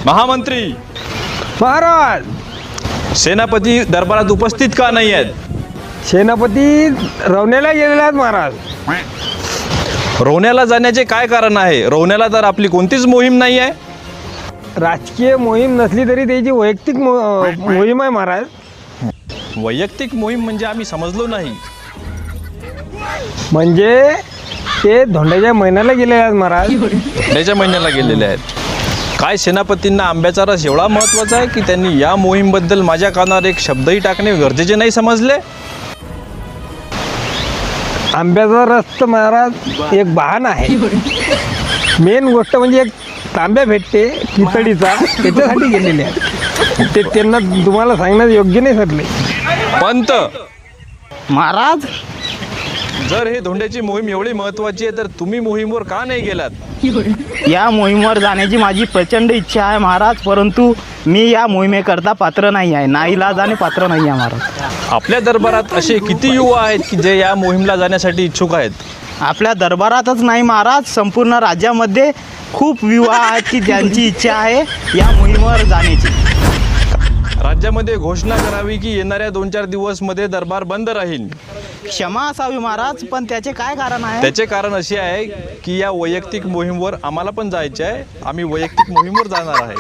महामंत्री महाराज, सेनापती दरबारात उपस्थित का नाही आहेत? सेनापती रवण्याला गेलेले आहेत महाराज. रोण्याला जाण्याचे काय कारण आहे? रोण्याला तर आपली कोणतीच मोहीम नाही आहे. राजकीय मोहीम नसली तरी त्याची वैयक्तिक मोहीम आहे महाराज. वैयक्तिक मोहीम म्हणजे आम्ही समजलो नाही. म्हणजे ते धोंड्याच्या महिन्याला गेलेले आहेत महाराज. त्याच्या महिन्याला गेलेले आहेत. काय सेनापतींना आंब्याचा रस एवढा महत्त्वाचा आहे की त्यांनी या मोहीमबद्दल माझ्या कानावर एक शब्दही टाकणे गरजेचे नाही समजले? आंब्याचा रस तर महाराज एक बहाणा आहे. मेन गोष्ट म्हणजे एक तांब्या भेटते पितळीचा, त्याच्यासाठी गेलेले आहेत. ते त्यांना तुम्हाला सांगण्यास योग्य नाही ठरले. पंत, महाराज, जर हे धोंड्याची मोहीम एवढी महत्त्वाची आहे तर तुम्ही मोहीमवर का नाही गेलात? या मोहिमेवर जाण्याची माझी प्रचंड इच्छा आहे महाराज, परंतु मी या मोहिमेकरता पात्र नाही आहे. नाईलाजाने पात्र नाही आहे महाराज. आपल्या दरबारात असे किती युवा आहेत की जे या मोहीमला जाण्यासाठी इच्छुक आहेत? आपल्या दरबारातच नाही महाराज, संपूर्ण राज्यामध्ये खूप युवा आहेत की ज्यांची इच्छा आहे या मोहिमेवर जाण्याची. राज्यामध्ये घोषणा करावी की येणाऱ्या 2-4 दिवसमध्ये दरबार बंद राहील. क्षमा असावी महाराज, पण त्याचे काय कारण आहे? त्याचे कारण असे आहे की या वैयक्तिक मोहीमवर आम्हाला पण जायचे आहे. आम्ही वैयक्तिक मोहीमवर जाणार आहे.